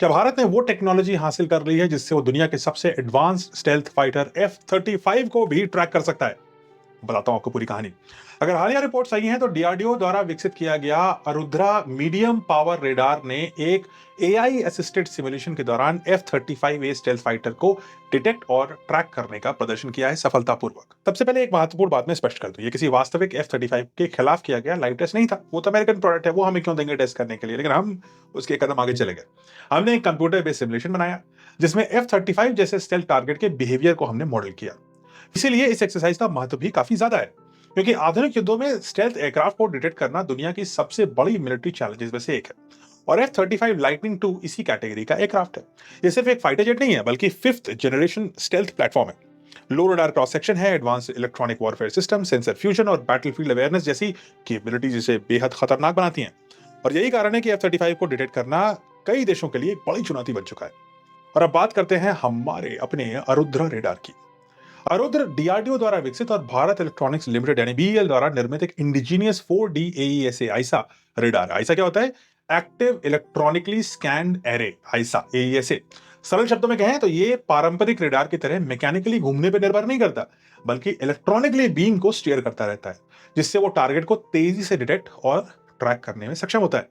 क्या भारत ने वो टेक्नोलॉजी हासिल कर ली है जिससे वो दुनिया के सबसे एडवांस स्टेल्थ फाइटर F-35 को भी ट्रैक कर सकता है? बताता हूं आपको पूरी कहानी। अगर हालिया रिपोर्ट सही है तो डीआरडीओ द्वारा विकसित किया गया अरुद्रा मीडियम पावर रेडार ने एक एआई असिस्टेड सिमुलेशन के दौरान F-35A स्टेल्थ फाइटर को डिटेक्ट और ट्रैक करने का प्रदर्शन किया है सफलतापूर्वक। सबसे पहले एक महत्वपूर्ण बात मैं स्पष्ट कर दूं, ये किसी वास्तविक F-35 के खिलाफ किया गया लाइव टेस्ट नहीं था। वो तो अमेरिकन प्रोडक्ट है, वो हमें क्यों देंगे टेस्ट करने के लिए, लेकिन हम उसके एक कदम आगे चले गए। हमने एक कंप्यूटर बेस्ड सिमुलेशन बनाया जिसमें F-35 जैसे स्टेल्थ टारगेट के बिहेवियर को हमने मॉडल किया। इसीलिए इस एक्सरसाइज का महत्व भी काफी ज्यादा है, क्योंकि आधुनिक युद्धों में स्टेल्थ एयरक्राफ्ट को डिटेक्ट करना दुनिया की सबसे बड़ी मिलिट्री चैलेंजेस में से एक है। और F-35 लाइटनिंग 2 इसी कैटेगरी का एयरक्राफ्ट है। ये सिर्फ एक फाइटर जेट नहीं है, बल्कि फिफ्थ जनरेशन स्टेल्थ प्लेटफॉर्म है। लो रडार क्रॉस सेक्शन है, advance electronic warfare system, sensor fusion और बैटलफील्ड अवेयरनेस जैसी कैपेबिलिटीज इसे बेहद खतरनाक बनाती हैं। और यही कारण है कि F-35 को डिटेक्ट करना कई देशों के लिए एक बड़ी चुनौती बन चुका है। और अब बात करते हैं हमारे अपने अरुद्रा रेडार की। अरुद्र डीआरडीओ द्वारा विकसित और भारत इलेक्ट्रॉनिक्स लिमिटेड यानी बीईएल द्वारा निर्मित एक indigenous 4D AESA I saw radar. I saw क्या होता है? Active electronically scanned array, I saw AESA. सरल शब्दों में कहें तो ये पारंपरिक रेडार की तरह मैकेनिकली घूमने पर निर्भर नहीं करता, बल्कि इलेक्ट्रॉनिकली बीम को स्टीयर करता रहता है, जिससे वो टारगेट को तेजी से डिटेक्ट और ट्रैक करने में सक्षम होता है।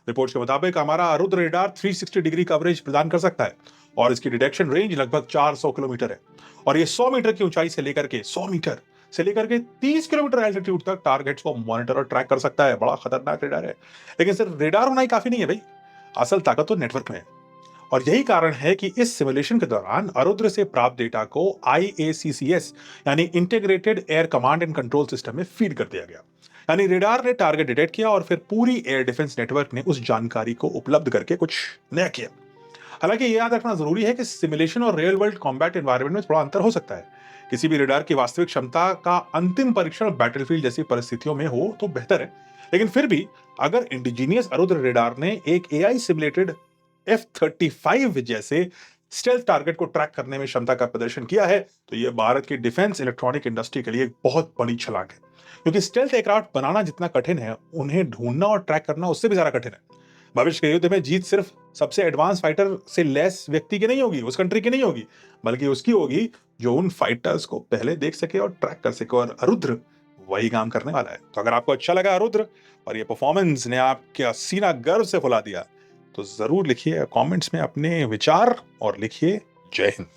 रिपोर्ट्स के मुताबिक हमारा अरुद्र रेडार 360 डिग्री कवरेज प्रदान कर सकता है और इसकी डिटेक्शन रेंज लगभग 400 किलोमीटर है। और ये 100 मीटर की ऊंचाई से लेकर के 100 मीटर से लेकर के 30 किलोमीटर एल्टीट्यूड तक टारगेट्स को मॉनिटर और ट्रैक कर सकता है। बड़ा खतरनाक रेडार है। लेकिन सिर्फ रेडार होना ही काफी नहीं है भाई, असल ताकत तो नेटवर्क में है। और यही कारण है कि इस सिमुलेशन के दौरान अरुद्र से प्राप्त डेटा को IACCS यानी integrated air command and control system में फीड कर दिया गया। यानी रेडार ने टारगेट डिटेक्ट किया और फिर पूरी एयर डिफेंस नेटवर्क ने उस जानकारी को उपलब्ध करके कुछ नया किया। हालांकि ये याद रखना जरूरी है कि सिमुलेशन और रियल वर्ल्ड कॉम्बैट एनवायरनमेंट में थोड़ा अंतर हो सकता है। किसी भी रेडार की वास्तविक क्षमता का अंतिम परीक्षण बैटलफील्ड जैसी परिस्थितियों में हो तो बेहतर है। लेकिन फिर भी अगर इंडिजीनियस अरुद्र रेडार ने एक एआई सिमुलेटेड F-35 जैसे स्टेल्थ टारगेट को ट्रैक करने में क्षमता का प्रदर्शन किया है, तो यह भारत की डिफेंस इलेक्ट्रॉनिक इंडस्ट्री के लिए एक बहुत बड़ी छलांग है। क्योंकि स्टेल्थ एयरक्राफ्ट बनाना जितना कठिन है, उन्हें ढूंढना और ट्रैक करना उससे भी ज्यादा कठिन है। भविष्य के युद्ध में जीत सिर्फ सबसे एडवांस फाइटर से लेस व्यक्ति की नहीं होगी, उस कंट्री की नहीं होगी, बल्कि उसकी होगी जो उन फाइटर्स को पहले देख सके और ट्रैक कर सके। और अरुद्र वही काम करने वाला है। तो अगर आपको अच्छा लगा अरुद्र और ये परफॉर्मेंस ने आपका सीना गर्व से फुला दिया, तो जरूर लिखिए कमेंट्स में अपने विचार और लिखिए जय हिंद।